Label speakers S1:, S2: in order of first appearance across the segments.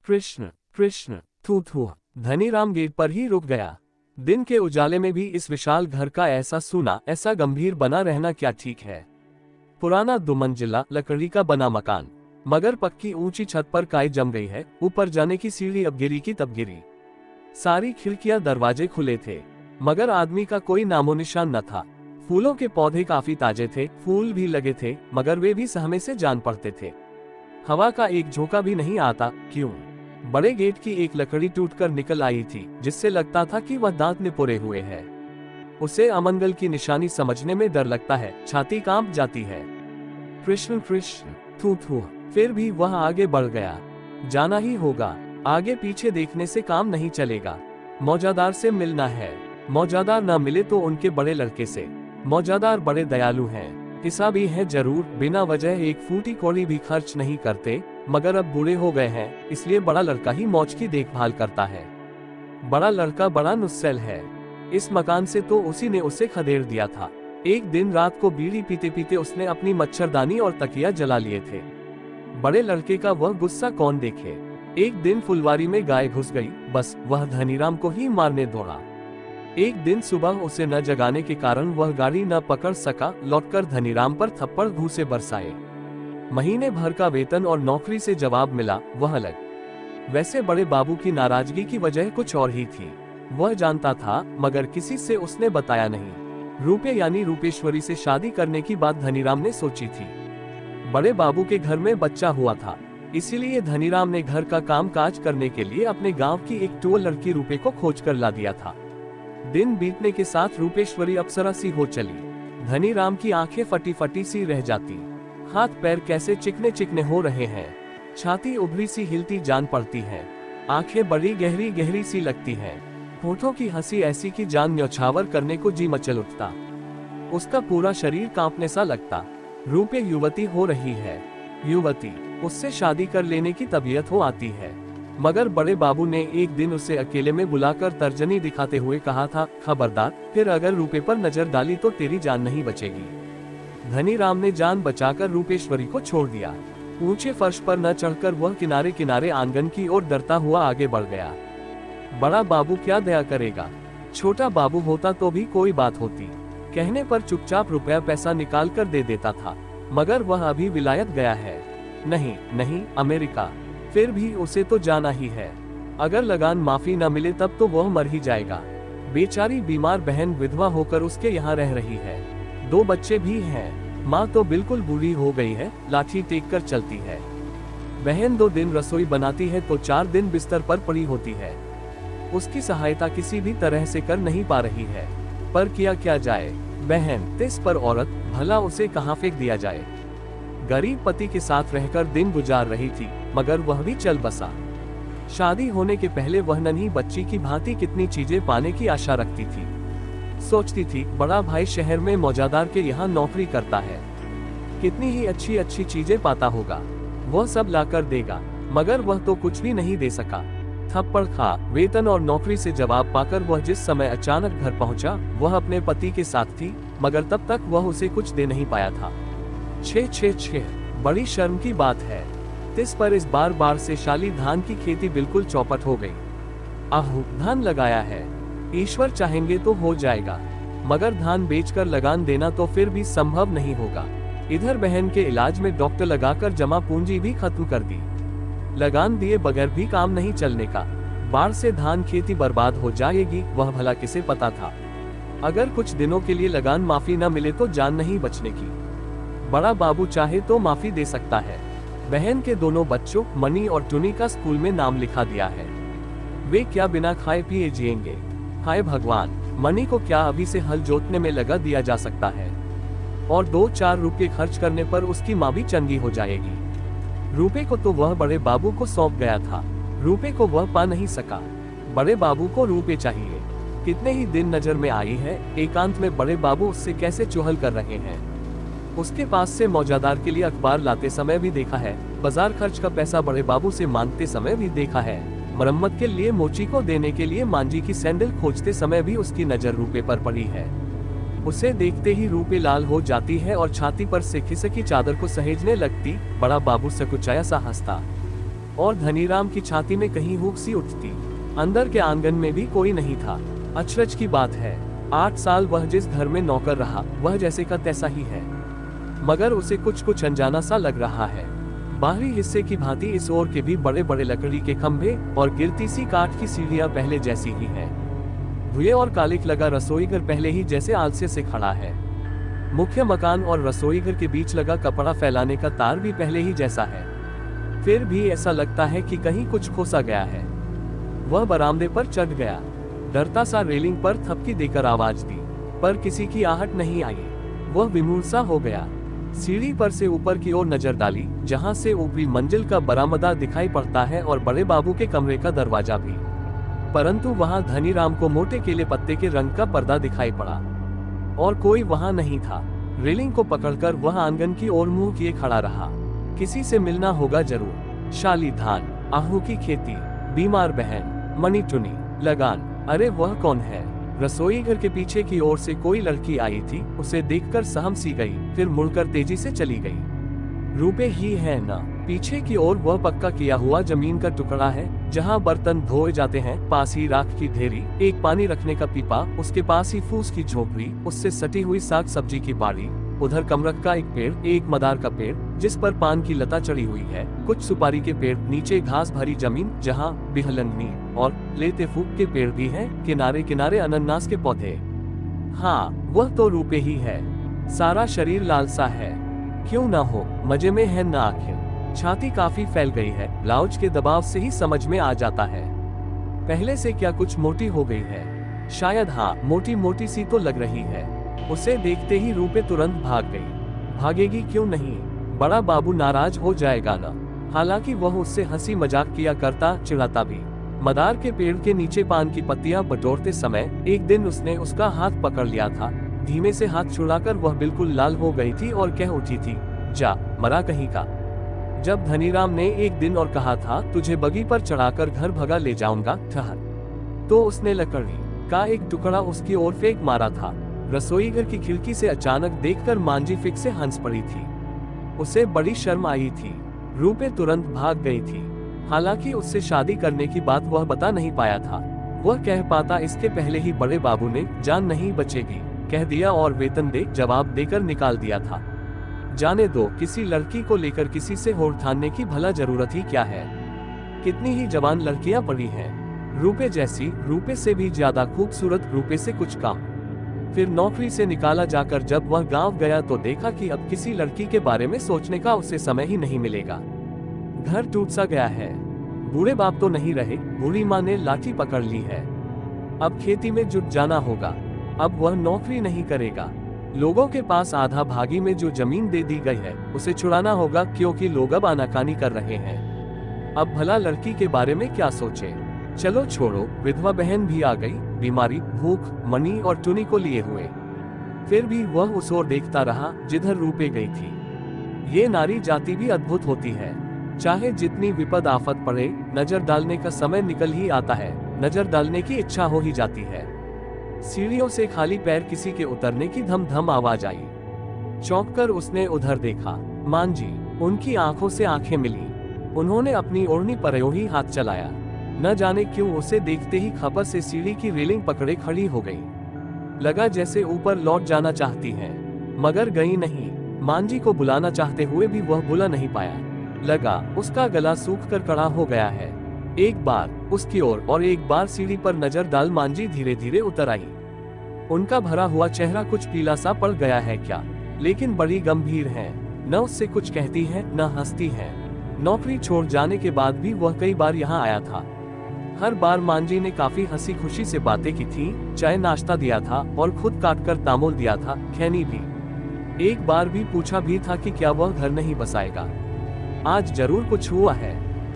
S1: कृष्ण कृष्ण थू थू। धनीराम गेट पर ही रुक गया। दिन के उजाले में भी इस विशाल घर का ऐसा सूना, ऐसा गंभीर बना रहना क्या ठीक है। पुराना दुमंजिला लकड़ी का बना मकान, मगर पक्की ऊंची छत पर काई जम गई है। ऊपर जाने की सीढ़ी अब गिरी की तब गिरी। सारी खिड़कियां दरवाजे खुले थे, मगर आदमी का कोई नामो निशान न था। फूलों के पौधे काफी ताजे थे, फूल भी लगे थे, मगर वे भी सहमे से जान पड़ते थे। हवा का एक झोंका भी नहीं आता। क्यों? बड़े गेट की एक लकड़ी टूटकर निकल आई थी, जिससे लगता था कि वह दांत निपोरे हुए है। उसे अमंगल की निशानी समझने में डर लगता है, छाती कांप जाती है। कृष्ण कृष्ण थू थू। फिर भी वह आगे बढ़ गया। जाना ही होगा, आगे पीछे देखने से काम नहीं चलेगा। मौजादार से मिलना है। मौजादार न मिले तो उनके बड़े लड़के से। मौजादार बड़े दयालु हैं, हिसाबी हैं जरूर, बिना वजह एक फूटी कौड़ी भी खर्च नहीं करते, मगर अब बूढ़े हो गए हैं, इसलिए बड़ा लड़का ही मौज की देखभाल करता है। बड़ा लड़का बड़ा नुस्सेल है। इस मकान से तो उसी ने उसे खदेड़ दिया था। एक दिन रात को बीड़ी पीते पीते उसने अपनी मच्छरदानी और तकिया जला लिए थे। बड़े लड़के का वह गुस्सा कौन देखे। एक दिन फुलवारी में गाय घुस गई, बस वह धनीराम को ही मारने दौड़ा। एक दिन सुबह उसे न जगाने के कारण वह गाड़ी न पकड़ सका, लौटकर धनीराम पर थप्पड़ घूंसे बरसाए। महीने भर का वेतन और नौकरी से जवाब मिला, वह अलग। वैसे बड़े बाबू की नाराजगी की वजह कुछ और ही थी। वह जानता था, मगर किसी से उसने बताया नहीं। रूपे यानी रूपेश्वरी से शादी करने की बात धनीराम ने सोची थी। बड़े बाबू के घर में बच्चा हुआ था, इसीलिए धनीराम ने घर का काम काज करने के लिए अपने गांव की एक टोल लड़की रूपे को खोज कर ला दिया था। दिन बीतने के साथ रूपेश्वरी अप्सरा सी हो चली। धनीराम की आंखें फटी फटी सी रह जाती, हाथ पैर कैसे चिकने चिकने हो रहे हैं, छाती उभरी सी हिलती जान पड़ती है, आंखें बड़ी गहरी गहरी सी लगती हैं, होठों की हंसी ऐसी कि जान न्यौछावर करने को जी मचल उठता। उसका पूरा शरीर कांपने सा लगता। रूपे युवती हो रही है। युवती, उससे शादी कर लेने की तबीयत हो आती है। मगर बड़े बाबू ने एक दिन उसे अकेले में बुलाकर तर्जनी दिखाते हुए कहा था, खबरदार, फिर अगर रूपे पर नजर डाली तो तेरी जान नहीं बचेगी। धनीराम ने जान बचाकर रूपेश्वरी को छोड़ दिया। ऊंचे फर्श पर न चढ़कर वह किनारे किनारे आंगन की ओर डरता हुआ आगे बढ़ गया। बड़ा बाबू क्या दया करेगा। छोटा बाबू होता तो भी कोई बात होती, कहने पर चुपचाप रुपया पैसा निकाल कर दे देता था। मगर वह अभी विलायत गया है, नहीं नहीं अमेरिका। फिर भी उसे तो जाना ही है। अगर लगान माफी न मिले तब तो वह मर ही जाएगा। बेचारी बीमार बहन विधवा होकर उसके यहाँ रह रही है। 2 बच्चे भी हैं। माँ तो बिल्कुल बूढ़ी हो गई है, लाठी टेक कर चलती है। बहन 2 दिन रसोई बनाती है तो 4 दिन बिस्तर पर पड़ी होती है। उसकी सहायता किसी भी तरह से कर नहीं पा रही है, पर किया क्या जाए। बहन तिस पर औरत, भला उसे कहाँ फेंक दिया जाए। गरीब पति के साथ रहकर दिन गुजार रही थी, मगर वह भी चल बसा। शादी होने के पहले वह नन्ही बच्ची की भांति कितनी चीजें पाने की आशा रखती थी। सोचती थी, बड़ा भाई शहर में मौजादार के यहाँ नौकरी करता है, कितनी ही अच्छी अच्छी चीजें पाता होगा, वह सब लाकर देगा। मगर वह तो कुछ भी नहीं दे सका। थप्पड़ खा, वेतन और नौकरी से जवाब पाकर वह जिस समय अचानक घर पहुंचा, वह अपने पति के साथ थी, मगर तब तक वह उसे कुछ दे नहीं पाया था। छे, बड़ी शर्म की बात है। तिस पर इस बार से शाली धान की खेती बिल्कुल चौपट हो गई। आहू, धान लगाया है, ईश्वर चाहेंगे तो हो जाएगा, मगर धान बेचकर लगान देना तो फिर भी संभव नहीं होगा। इधर बहन के इलाज में डॉक्टर लगाकर जमा पूंजी भी खत्म कर दी। लगान दिए बगैर भी काम नहीं चलने का। बाढ़ से धान खेती बर्बाद हो जाएगी, वह भला किसे पता था। अगर कुछ दिनों के लिए लगान माफी न मिले तो जान नहीं बचने की। बड़ा बाबू चाहे तो माफी दे सकता है। बहन के दोनों बच्चों मनी और टुनी का स्कूल में नाम लिखा दिया है। वे क्या बिना खाए पिए जिएंगे। हाय भगवान, मनी को क्या अभी से हल जोतने में लगा दिया जा सकता है, और 2-4 रुपये खर्च करने पर उसकी माँ भी चंगी हो जाएगी। रूपे को तो वह बड़े बाबू को सौंप गया था, रूपे को वह पा नहीं सका। बड़े बाबू को रूपे चाहिए। कितने ही दिन नजर में आई है, एकांत में बड़े बाबू उससे कैसे चुहल कर रहे हैं। उसके पास से मौजादार के लिए अखबार लाते समय भी देखा है, बाजार खर्च का पैसा बड़े बाबू से मांगते समय भी देखा है, मरम्मत के लिए मोची को देने के लिए मांझी की सैंडल खोजते समय भी उसकी नजर रूपे पर पड़ी है। उसे देखते ही रूपे लाल हो जाती है और छाती पर से खिसकी चादर को सहेजने लगती। बड़ा बाबू सकुचाया सा हंसता और धनीराम की छाती में कहीं हुक सी उठती। अंदर के आंगन में भी कोई नहीं था। अचरज की बात है, 8 साल वह जिस घर में नौकर रहा वह जैसे का तैसा ही है, मगर उसे कुछ कुछ अनजाना सा लग रहा है। बाहरी हिस्से की भांति इस ओर के भी बड़े बड़े लकड़ी के खंभे और गिरती सी काठ की सीढ़ियां पहले जैसी ही है। धुएं और कालिक लगा रसोईघर पहले ही जैसे आलस्य से खड़ा है। मुख्य मकान और रसोईघर के बीच लगा कपड़ा फैलाने का तार भी पहले ही जैसा है। फिर भी ऐसा लगता है कि कहीं कुछ खोसा गया है। वह बरामदे पर चढ़ गया, डरता सा रेलिंग पर थपकी देकर आवाज दी, पर किसी की आहट नहीं आई। वह विमूढ़ सा हो गया। सीढ़ी पर से ऊपर की ओर नजर डाली, जहां से ऊपरी मंजिल का बरामदा दिखाई पड़ता है और बड़े बाबू के कमरे का दरवाजा भी, परंतु वहां धनीराम को मोटे केले पत्ते के रंग का पर्दा दिखाई पड़ा और कोई वहां नहीं था। रेलिंग को पकड़कर वह आंगन की ओर मुंह किए खड़ा रहा। किसी से मिलना होगा जरूर। शाली धान, आहू की खेती, बीमार बहन, मनी टुनी, लगान। अरे वह कौन है? रसोई घर के पीछे की ओर से कोई लड़की आई थी। उसे देखकर सहम सी गई, फिर मुड़कर तेजी से चली गई। रूपे ही है ना? पीछे की ओर वह पक्का किया हुआ जमीन का टुकड़ा है जहां बर्तन धोए जाते हैं। पास ही राख की ढेरी, एक पानी रखने का पीपा, उसके पास ही फूस की झोपड़ी, उससे सटी हुई साग सब्जी की बाड़ी, उधर कमरख का एक पेड़, एक मदार का पेड़ जिस पर पान की लता चढ़ी हुई है, कुछ सुपारी के पेड़, नीचे घास भरी जमीन जहां बिहलंगनी और लेते फूक के पेड़ भी हैं, किनारे किनारे अनन्नास के पौधे। हाँ, वह तो रूपे ही है। सारा शरीर लाल सा है। क्यों ना हो, मजे में है ना आखिर। छाती काफी फैल गई है, ब्लाउज के दबाव से ही समझ में आ जाता है। पहले से क्या कुछ मोटी हो गई है? शायद हाँ, मोटी मोटी सी तो लग रही है। उसे देखते ही रूपे तुरंत भाग गई। भागेगी क्यों नहीं? बड़ा बाबू नाराज हो जाएगा ना। हालांकि वह उससे हंसी मजाक किया करता, चिढ़ाता भी। मदार के पेड़ के नीचे पान की पत्तियां बटोरते समय एक दिन उसने उसका हाथ पकड़ लिया था। धीमे से हाथ छुड़ाकर वह बिल्कुल लाल हो गई थी और कह उठी थी, जा मरा कहीं का। जब धनीराम ने एक दिन और कहा था, तुझे बगी पर चढ़ाकर घर भगा ले जाऊंगा, ठहर, तो उसने लकड़ी का एक टुकड़ा उसकी ओर फेंक मारा था। रसोईघर की खिड़की से अचानक देखकर मांझी फिक से हंस पड़ी थी। उसे बड़ी शर्म आई थी। रूपे तुरंत भाग गई थी। हालांकि उससे शादी करने की बात वह बता नहीं पाया था। वह कह पाता इसके पहले ही बड़े बाबू ने जान नहीं बचेगी कह दिया और वेतन दे जवाब देकर निकाल दिया था। जाने दो, किसी लड़की को लेकर किसी से होड़ ठानने की भला जरूरत ही क्या है। कितनी ही जवान लड़कियां पड़ी हैं, रूपे जैसी, रूपे से भी ज्यादा खूबसूरत, रूपे से कुछ कम। फिर नौकरी से निकाला जाकर जब वह गांव गया तो देखा कि अब किसी लड़की के बारे में सोचने का उसे समय ही नहीं मिलेगा। घर टूट सा गया है। बूढ़े बाप तो नहीं रहे, बूढ़ी माँ ने लाठी पकड़ ली है। अब खेती में जुट जाना होगा। अब वह नौकरी नहीं करेगा। लोगों के पास आधा भागी में जो जमीन दे दी गई है उसे छुड़ाना होगा, क्योंकि लोग अब आनाकानी कर रहे हैं। अब भला लड़की के बारे में क्या सोचे। चलो छोड़ो, विधवा बहन भी आ गई, बीमारी, भूख, मनी और टुनी को लिए हुए। फिर भी वह उस ओर देखता रहा जिधर रूपे गई थी। ये नारी जाति भी अद्भुत होती है। चाहे जितनी विपद आफत पड़े, नजर डालने का समय निकल ही आता है, नजर डालने की इच्छा हो ही जाती है। सीढ़ियों से खाली पैर किसी के उतरने की धम धम आवाज आई। चौंककर उसने उधर देखा। मांझी, उनकी आंखों से आंखें मिली। उन्होंने अपनी ओढ़नी पर यूं ही हाथ चलाया। न जाने क्यों उसे देखते ही खपत से सीढ़ी की रेलिंग पकड़े खड़ी हो गई। लगा जैसे ऊपर लौट जाना चाहती है, मगर गई नहीं। मांझी को बुलाना चाहते हुए भी वह बुला नहीं पाया। लगा उसका गला सूख कर कड़ा हो गया है। एक बार उसकी ओर और एक बार सीढ़ी पर नजर डाल मांझी धीरे धीरे उतर आई। उनका भरा हुआ चेहरा कुछ पीला सा पड़ गया है क्या, लेकिन बड़ी गंभीर है। न उससे कुछ कहती है न हंसती है। नौकरी छोड़ जाने के बाद भी वह कई बार यहाँ आया था। हर बार मांझी ने काफी हंसी खुशी से बातें की थी, चाय नाश्ता दिया था और खुद काटकर तामोल दिया था, खैनी भी। एक बार भी पूछा भी था कि क्या वह घर नहीं बसाएगा। आज जरूर कुछ हुआ है।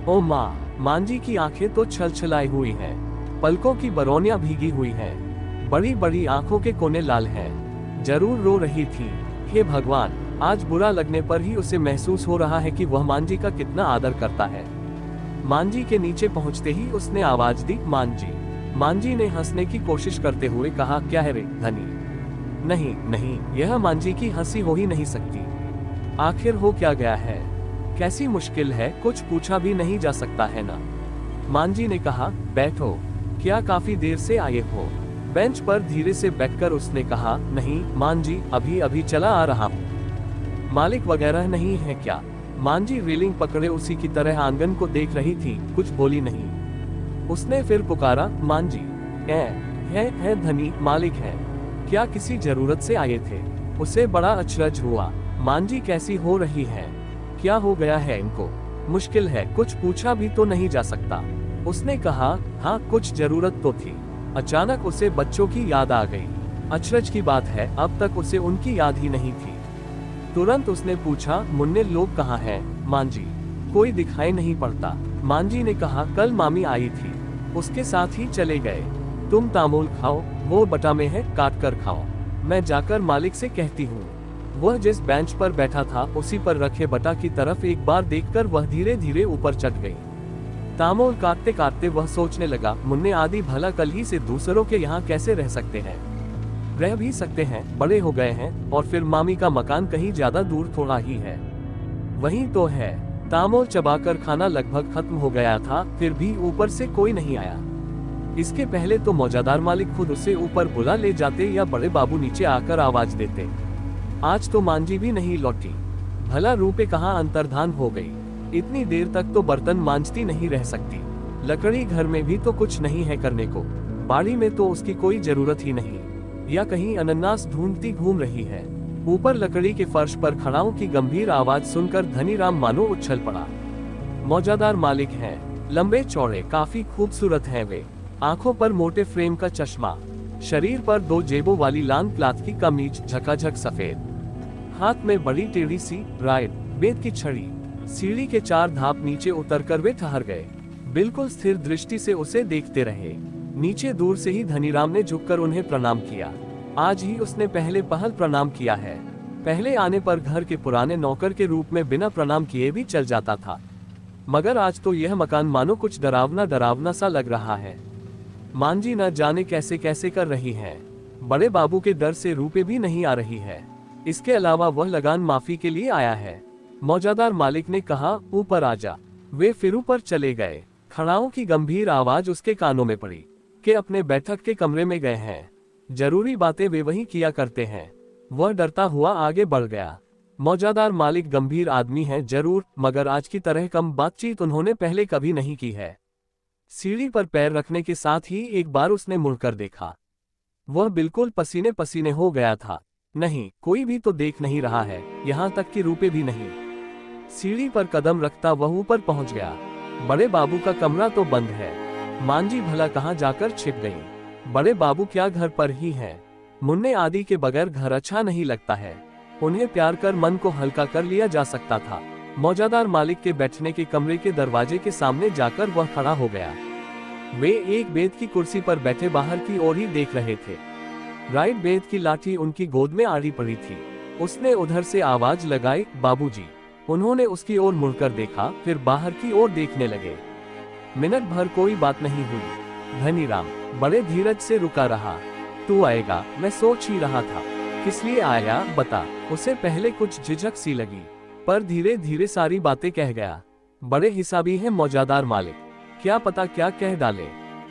S1: ओ माँ, मांझी की आंखें तो छलछलाई हुई हैं, पलकों की बरौनियां भीगी हुई हैं, बड़ी बड़ी आंखों के कोने लाल हैं। जरूर रो रही थी। हे भगवान, आज बुरा लगने पर ही उसे महसूस हो रहा है कि वह मांझी का कितना आदर करता है। मांझी के नीचे पहुंचते ही उसने आवाज दी, मांझी। मांझी ने हंसने की कोशिश करते हुए कहा, क्या है रे धनी? नहीं नहीं, यह मांझी की हंसी हो ही नहीं सकती। आखिर हो क्या गया है? कैसी मुश्किल है, कुछ पूछा भी नहीं जा सकता है ना। मांझी ने कहा, बैठो। क्या काफी देर से आए हो? बेंच पर धीरे से बैठकर उसने कहा, नहीं मांझी, अभी अभी चला आ रहा हूँ। मालिक वगैरह नहीं है क्या? मांझी रेलिंग पकड़े उसी की तरह आंगन को देख रही थी, कुछ बोली नहीं। उसने फिर पुकारा, मांझी। है धनी, मालिक है। क्या किसी जरूरत से आए थे? उसे बड़ा अचरज हुआ। मांझी कैसी हो रही है? क्या हो गया है इनको? मुश्किल है, कुछ पूछा भी तो नहीं जा सकता। उसने कहा, हाँ कुछ जरूरत तो थी। अचानक उसे बच्चों की याद आ गई। अचरज की बात है, अब तक उसे उनकी याद ही नहीं थी। तुरंत उसने पूछा, मुन्ने लोग कहाँ हैं? मांझी, कोई दिखाई नहीं पड़ता। मांझी ने कहा, कल मामी आई थी, उसके साथ ही चले गए। तुम तामुल खाओ, वो बटा में है, काट कर खाओ। मैं जाकर मालिक से कहती हूँ। वह जिस बेंच पर बैठा था उसी पर रखे बटा की तरफ एक बार देखकर वह धीरे धीरे ऊपर चढ़ गई। तामुल काटते काटते वह सोचने लगा, मुन्ने आदि भला कल ही से दूसरों के यहाँ कैसे रह सकते हैं? रह भी सकते हैं, बड़े हो गए हैं, और फिर मामी का मकान कहीं ज्यादा दूर थोड़ा ही है। वही तो है। तामुल चबाकर खाना लगभग खत्म हो गया था, फिर भी ऊपर से कोई नहीं आया। इसके पहले तो मौजादार मालिक खुद उसे ऊपर बुला ले जाते या बड़े बाबू नीचे आकर आवाज देते। आज तो मांझी भी नहीं लौटी। भला रूपे कहाँ अंतर्धान हो गई? इतनी देर तक तो बर्तन मांझती नहीं रह सकती। लकड़ी घर में भी तो कुछ नहीं है करने को। बाड़ी में तो उसकी कोई जरूरत ही नहीं, या कहीं अनन्नास ढूंढती घूम रही है। ऊपर लकड़ी के फर्श पर खड़ाओं की गंभीर आवाज सुनकर धनीराम मानो उछल पड़ा। मौजादार मालिक हैं, लंबे चौड़े, काफी खूबसूरत हैं वे। आंखों पर मोटे फ्रेम का चश्मा, शरीर पर 2 जेबों वाली लाल क्लॉथ की कमीज, झकाझक सफेद। हाथ में बड़ी टेढ़ी सी राइट बेत की छड़ी। सीढ़ी के 4 धाप नीचे उतरकर वे ठहर गए। बिल्कुल स्थिर दृष्टि से उसे देखते रहे। नीचे दूर से ही धनीराम ने झुककर उन्हें प्रणाम किया। आज ही उसने पहले पहल प्रणाम किया है। पहले आने पर घर के पुराने नौकर के रूप में बिना प्रणाम किए भी चल जाता था, मगर आज तो यह मकान मानो कुछ डरावना डरावना सा लग रहा है। मांझी न जाने कैसे कैसे कर रही है। बड़े बाबू के डर से रूपे भी नहीं आ रही है। इसके अलावा वह लगान माफी के लिए आया है। मौजादार मालिक ने कहा, ऊपर आजा। वे फिर ऊपर चले गए। खड़ाओं की गंभीर आवाज उसके कानों में पड़ी कि अपने बैठक के कमरे में गए हैं। जरूरी बातें वे वहीं किया करते हैं। वह डरता हुआ आगे बढ़ गया। मौजादार मालिक गंभीर आदमी है जरूर, मगर आज की तरह कम बातचीत उन्होंने पहले कभी नहीं की है। सीढ़ी पर पैर रखने के साथ ही एक बार उसने मुड़कर देखा। वह बिल्कुल पसीने पसीने हो गया था। नहीं, कोई भी तो देख नहीं रहा है, यहाँ तक कि रूपे भी नहीं। सीढ़ी पर कदम रखता वह ऊपर पहुंच गया। बड़े बाबू का कमरा तो बंद है। मांझी भला कहाँ जाकर छिप गई? बड़े बाबू क्या घर पर ही हैं? मुन्ने आदि के बगैर घर अच्छा नहीं लगता है। उन्हें प्यार कर मन को हल्का कर लिया जा सकता था। मौजादार मालिक के बैठने के कमरे के दरवाजे के सामने जाकर वह खड़ा हो गया। वे एक बेत की कुर्सी पर बैठे बाहर की ओर ही देख रहे थे। राइट बेत की लाठी उनकी गोद में आड़ी पड़ी थी। उसने उधर से आवाज लगाई, बाबूजी। उन्होंने उसकी ओर मुड़कर देखा, फिर बाहर की ओर देखने लगे। मिनट भर कोई बात नहीं हुई। धनीराम बड़े धीरज से रुका रहा। तू आएगा, मैं सोच ही रहा था। किस लिए आया बता? उसे पहले कुछ झिझक सी लगी, पर धीरे धीरे सारी बातें कह गया। बड़े हिसाबी है मौजादार मालिक, क्या पता क्या कह डाले।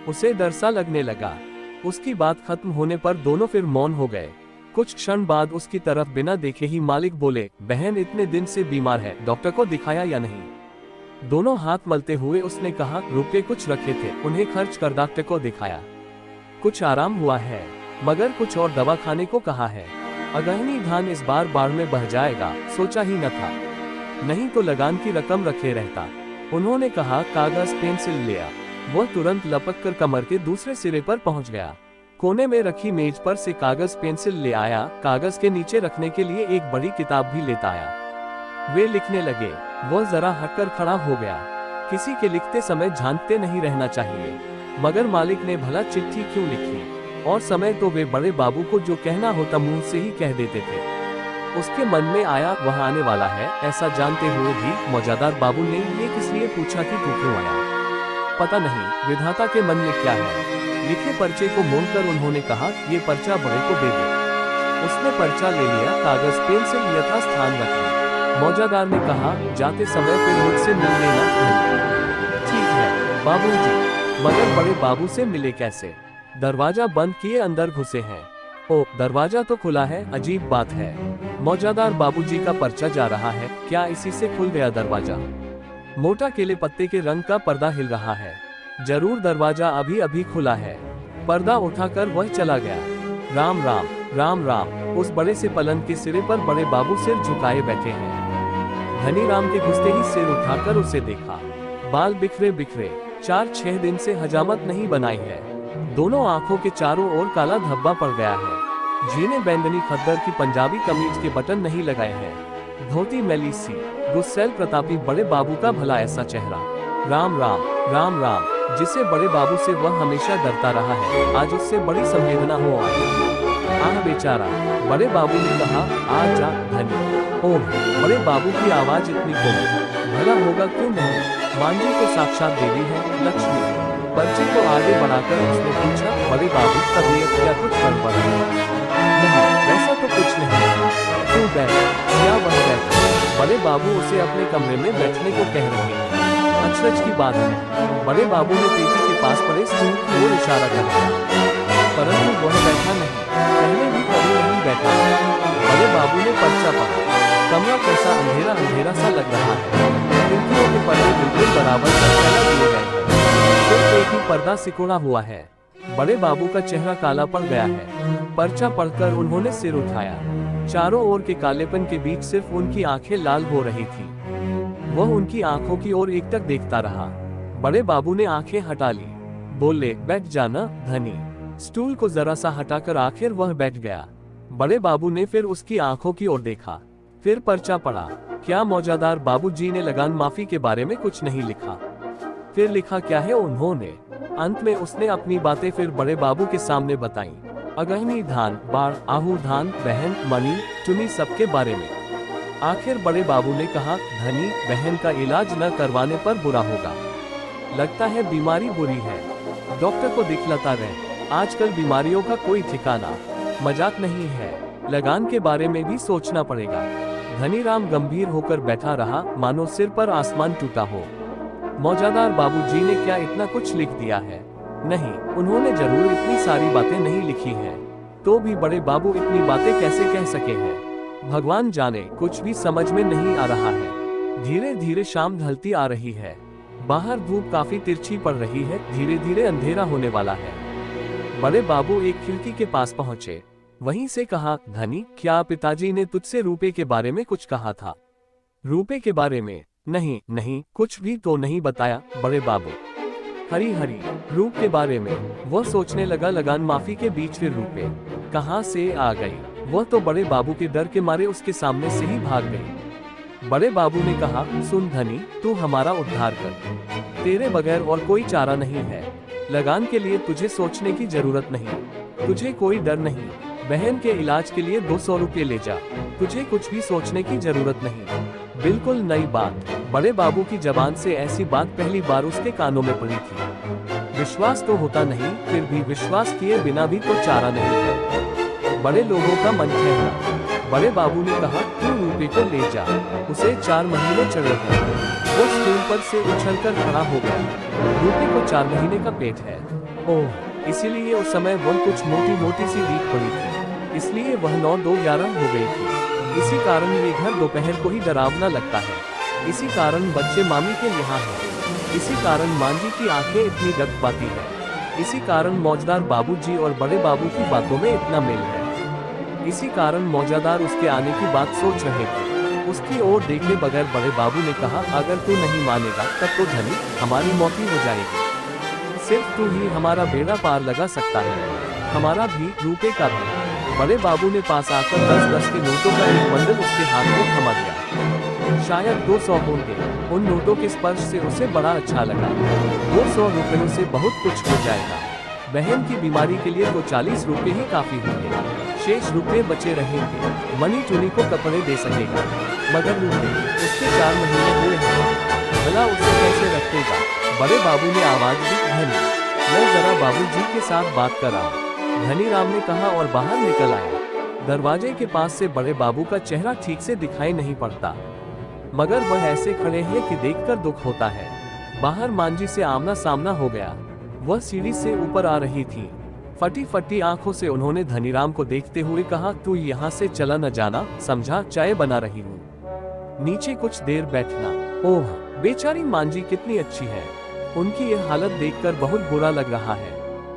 S1: उसे डर सा लगने लगा। उसकी बात खत्म होने पर दोनों फिर मौन हो गए। कुछ क्षण बाद उसकी तरफ बिना देखे ही मालिक बोले, बहन इतने दिन से बीमार है, डॉक्टर को दिखाया या नहीं? दोनों हाथ मलते हुए उसने कहा, रुपए कुछ रखे थे, उन्हें खर्च कर डॉक्टर को दिखाया। कुछ आराम हुआ है, मगर कुछ और दवा खाने को कहा है। अगहनी धान इस बार बाढ़ में बह जाएगा, सोचा ही न था। नहीं तो लगान की रकम रखे रहता। उन्होंने कहा, कागज पेंसिल ले आ। वह तुरंत लपक कर कमर के दूसरे सिरे पर पहुंच गया। कोने में रखी मेज पर से कागज पेंसिल ले आया। कागज के नीचे रखने के लिए एक बड़ी किताब भी लेता आया। वे लिखने लगे। वह जरा हटकर खड़ा हो गया। किसी के लिखते समय झांकते नहीं रहना चाहिए, मगर मालिक ने भला चिट्ठी क्यों लिखी? और समय तो वे बड़े बाबू को जो कहना होता मुंह से ही कह देते थे। उसके मन में आया, वह आने वाला है। ऐसा जानते हुए भी मौजादार बाबू ने ये किस लिए पूछा कि तू क्यों आया? पता नहीं विधाता के मन में क्या है। लिखे पर्चे को मोड़कर उन्होंने कहा, ये पर्चा बड़े को दे दे। उसने पर्चा ले लिया, कागज पेंसिल यथास्थान रख दी। मौजादार ने कहा, जाते समय फिर मुझसे मिल लेना धनी। ठीक है बाबूजी, मगर बड़े बाबू से मिले कैसे? दरवाजा बंद किए अंदर घुसे हैं। ओ, दरवाजा तो खुला है, अजीब बात है। मौजादार बाबूजी का पर्चा जा रहा है, क्या इसी से खुल गया दरवाजा? मोटा केले पत्ते के रंग का पर्दा हिल रहा है। जरूर दरवाजा अभी अभी खुला है। पर्दा उठाकर वह चला गया। राम राम, राम राम। उस बड़े से पलंग के सिरे पर बड़े बाबू सिर झुकाए बैठे हैं। धनी राम के घुसते ही सिर उठाकर उसे देखा। बाल बिखरे बिखरे, 4-6 दिन से हजामत नहीं बनाई है। दोनों आंखों के चारों ओर काला धब्बा पड़ गया है। जीने बैंगनी खद्दर की पंजाबी कमीज के बटन नहीं लगाए हैं। धोती मैली सी, गुस्सैल प्रतापी बड़े बाबू का भला ऐसा चेहरा। राम राम, राम राम। जिसे बड़े बाबू से वह हमेशा डरता रहा है, आज उससे बड़ी संवेदना हो आई। आह बेचारा, बड़े बाबू ने कहा, आ जा धनी। ओह, बड़े बाबू की आवाज इतनी कोमल, भला होगा क्यों नहीं। मांझी तो साक्षात देवी है, लक्ष्मी। पर्चे को आगे बढ़ाकर उसने पूछा, बड़े बाबू तबीयत क्या कुछ गड़बड़ है? नहीं, वैसा तो कुछ नहीं। तू बैठ। क्या वह बैठ? बड़े बाबू उसे अपने कमरे में बैठने को कह रहे हैं। अचरज की बात है, बड़े बाबू ने पेटी के पास पड़े स्टूल की ओर इशारा कर दिया, परंतु वह बैठा नहीं। पहले भी कभी नहीं बैठा। बड़े बाबू ने पर्चा पढ़ा। कमरा कैसा अंधेरा अंधेरा सा लग रहा है। खिड़कियों के पर्दे बिल्कुल बराबर दिए गए हैं। सिर्फ एक ही पर्दा सिकुड़ा हुआ है। बड़े बाबू का चेहरा काला पड़ गया है। पर्चा पढ़कर उन्होंने सिर उठाया। चारों ओर के कालेपन के बीच सिर्फ उनकी आंखें लाल हो रही थी। वह उनकी आंखों की ओर एकटक देखता रहा। बड़े बाबू ने आंखें हटा ली। बोले, बैठ जाना धनी। स्टूल को जरा सा हटाकर आखिर वह बैठ गया। बड़े बाबू ने फिर उसकी आंखों की ओर देखा, फिर पर्चा पढ़ा। क्या मौजादार बाबूजी ने लगान माफी के बारे में कुछ नहीं लिखा? फिर लिखा क्या है उन्होंने? अंत में उसने अपनी बातें फिर बड़े बाबू के सामने बताई। अगहनी धान, बाढ़, आहू धान, बहन, मनी, टुनी सबके बारे में। आखिर बड़े बाबू ने कहा, धनी, बहन का इलाज न करवाने पर बुरा होगा। लगता है बीमारी बुरी है, डॉक्टर को दिखलाता रहे। आजकल बीमारियों का कोई ठिकाना, मजाक नहीं है। लगान के बारे में भी सोचना पड़ेगा। धनीराम गंभीर होकर बैठा रहा, मानो सिर पर आसमान टूटा हो। मौजादार बाबूजी ने क्या इतना कुछ लिख दिया है? नहीं, उन्होंने जरूर इतनी सारी बातें नहीं लिखी हैं। तो भी बड़े बाबू इतनी बातें कैसे कह सके हैं? भगवान जाने, कुछ भी समझ में नहीं आ रहा है। धीरे धीरे शाम ढलती आ रही है। बाहर धूप काफी तिरछी पड़ रही है। धीरे धीरे अंधेरा होने वाला है। बड़े बाबू एक खिड़की के पास पहुंचे। वहीं से कहा, धनी, क्या पिताजी ने तुझसे रुपए के बारे में कुछ कहा था? रुपए के बारे में? नहीं नहीं, कुछ भी तो नहीं बताया बड़े बाबू। हरी हरी, रूप के बारे में। वह सोचने लगा, लगान माफी के बीच फिर रुपए कहाँ से आ गई? वह तो बड़े बाबू के डर के मारे उसके सामने से ही भाग गई। बड़े बाबू ने कहा, सुन धनी, तू हमारा उद्धार कर। तेरे बगैर और कोई चारा नहीं है। लगान के लिए तुझे सोचने की जरूरत नहीं। तुझे कोई डर नहीं। बहन के इलाज के लिए 200 रुपये ले जा। तुझे कुछ भी सोचने की जरूरत नहीं। बिल्कुल नई बात। बड़े बाबू की जबान से ऐसी बात पहली बार उसके कानों में पड़ी थी। विश्वास तो होता नहीं, फिर भी विश्वास किए बिना भी तो चारा नहीं है। बड़े लोगों का मन ठहरा। बड़े बाबू ने कहा, तू रुपये को ले जा। उसे 4 महीने चढ़े हैं। वो स्टूल पर से उछलकर खड़ा हो गया। रुपये को 4 महीने का पेट है। ओह, इसीलिए उस समय वह कुछ मोटी मोटी सी दीख पड़ी थी। इसलिए वह 9-2-11 हो गई थी। इसी कारण ये घर दोपहर को ही डरावना लगता है। इसी कारण बच्चे मामी के यहाँ हैं। इसी कारण मांझी की आंखें इतनी डग पाती है। इसी कारण मौजदार बाबूजी और बड़े बाबू की बातों में इतना मेल है। इसी कारण मौजादार उसके आने की बात सोच रहे थे। उसकी ओर देखे बगैर बड़े बाबू ने कहा, अगर तू नहीं मानेगा तब तो धनी, हमारी मौत ही हो जाएगी। सिर्फ तू ही हमारा बेड़ा पार लगा सकता है, हमारा भी, रुपए का भी। बड़े बाबू ने पास आकर 10-10 के नोटों का एक बंडल उसके हाथ में थमा दिया। शायद 200 होंगे। उन नोटों के स्पर्श से उसे बड़ा अच्छा लगा। 200 रुपयों से बहुत कुछ हो जाएगा। बहन की बीमारी के लिए तो 40 रुपये ही काफी होंगे। शेष रुपये बचे रहेंगे। मनी टुनी को कपड़े दे सकेगा। मगर रुपये, उसके 4 महीने हुए हैं। भला उसे कैसे रखेगा? बड़े बाबू ने आवाज दी, धनी, मैं जरा बाबूजी के साथ बात कर रहा हूँ। धनीराम ने कहा और बाहर निकल आया। दरवाजे के पास से बड़े बाबू का चेहरा ठीक से दिखाई नहीं पड़ता। मगर वह ऐसे खड़े हैं कि देखकर दुख होता है। बाहर मांझी से आमना सामना हो गया। वह सीढ़ी से ऊपर आ रही थी। फटी फटी आंखों से उन्होंने धनीराम को देखते हुए कहा, तू यहाँ से चला न जाना, समझा, चाय बना रही हूँ, नीचे कुछ देर बैठना। ओह, बेचारी मांझी कितनी अच्छी है। उनकी यह हालत देखकर बहुत बुरा लग रहा है।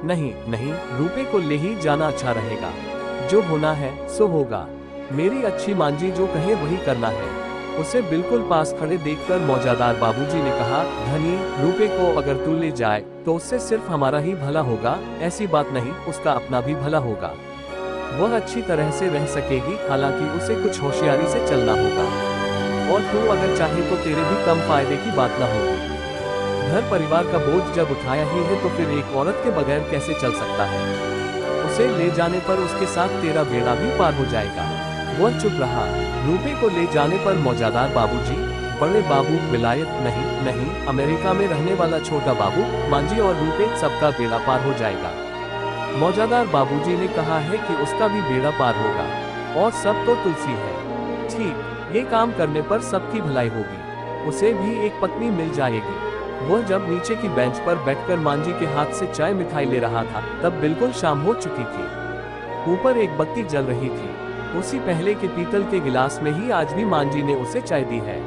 S1: नहीं नहीं, रूपे को ले ही जाना अच्छा रहेगा। जो होना है सो होगा। मेरी अच्छी मांझी जो कहे वही करना है। उसे बिल्कुल पास खड़े देखकर मौजादार बाबूजी ने कहा, धनी, रूपे को अगर तू ले जाए तो उससे सिर्फ हमारा ही भला होगा, ऐसी बात नहीं, उसका अपना भी भला होगा। वह अच्छी तरह से रह सकेगी, हालांकि उसे कुछ होशियारी से चलना होगा। और तू अगर चाहे तो तेरे भी कम फायदे की बात न होगी। घर परिवार का बोझ जब उठाया ही है तो फिर एक औरत के बगैर कैसे चल सकता है। उसे ले जाने पर उसके साथ तेरा बेड़ा भी पार हो जाएगा। वह चुप रहा। रूपे को ले जाने पर मौजादार बाबूजी, बड़े बाबू, विलायत नहीं, अमेरिका में रहने वाला छोटा बाबू, मांझी और रूपे, सबका बेड़ा पार हो जाएगा। मौजादार बाबूजी ने कहा है कि उसका भी बेड़ा पार होगा। और सब तो तुलसी है। ठीक, ये काम करने पर सबकी भलाई होगी। उसे भी एक पत्नी मिल जाएगी। वह जब नीचे की बेंच पर बैठकर मांझी के हाथ से चाय मिठाई ले रहा था तब बिल्कुल शाम हो चुकी थी। ऊपर एक बत्ती जल रही थी। उसी पहले के पीतल के गिलास में ही आज भी मांझी ने उसे चाय दी है।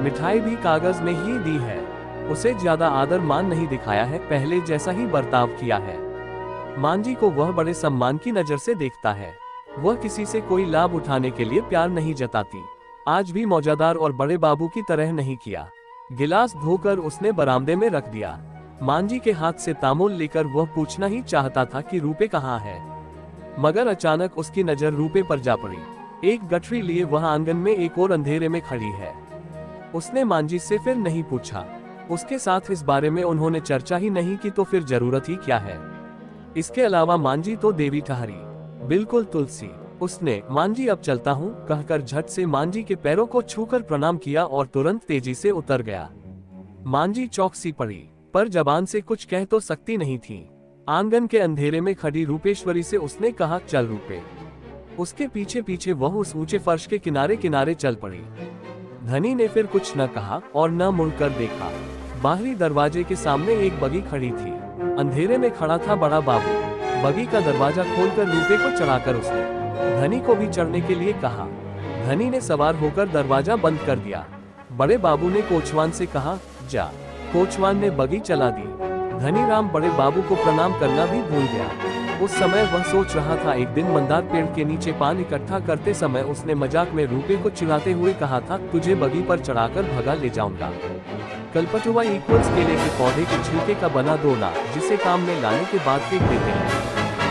S1: मिठाई भी कागज में ही दी है। उसे ज्यादा आदर मान नहीं दिखाया है, पहले जैसा ही बर्ताव किया है। मांझी को वह बड़े सम्मान की नजर से देखता है। वह किसी से कोई लाभ उठाने के लिए प्यार नहीं जताती। आज भी मौजादार और बड़े बाबू की तरह नहीं किया। गिलास धोकर उसने बरामदे में रख दिया। मांझी के हाथ से तांबूल लेकर वह पूछना ही चाहता था कि रूपे कहाँ है, मगर अचानक उसकी नजर रूपे पर जा पड़ी। एक गठरी लिए वह आंगन में एक और अंधेरे में खड़ी है। उसने मांझी से फिर नहीं पूछा। उसके साथ इस बारे में उन्होंने चर्चा ही नहीं की तो फिर जरूरत ही क्या है। इसके अलावा मांझी तो देवी ठहरी, बिल्कुल तुलसी। उसने, मांझी अब चलता हूँ, कहकर झट से मांझी के पैरों को छूकर प्रणाम किया और तुरंत तेजी से उतर गया। मांझी चौकसी पड़ी, पर जबान से कुछ कह तो सकती नहीं थी। आंगन के अंधेरे में खड़ी रूपेश्वरी से उसने कहा, चल रूपे। उसके पीछे पीछे वह उस ऊंचे फर्श के किनारे किनारे चल पड़ी। धनी ने फिर कुछ न कहा और न मुड़कर देखा। बाहरी दरवाजे के सामने एक बगी खड़ी थी। अंधेरे में खड़ा था बड़ा बाबू। बगी का दरवाजा खोलकर रूपे को चढ़ाकर उसने धनी को भी चढ़ने के लिए कहा। धनी ने सवार होकर दरवाजा बंद कर दिया। बड़े बाबू ने कोचवान से कहा, जा। कोचवान ने बगी चला दी। धनीराम बड़े बाबू को प्रणाम करना भी भूल गया। उस समय वह सोच रहा था, एक दिन मंदार पेड़ के नीचे पान इकट्ठा करते समय उसने मजाक में रूपे को चिढ़ाते हुए कहा था, तुझे बगी पर चढ़ाकर भगा ले जाऊंगा। कलपटुआ इक्वल्स केले के पौधे के छिलके का बना दोना, जिसे काम में लाने के बाद फेंक देते हैं।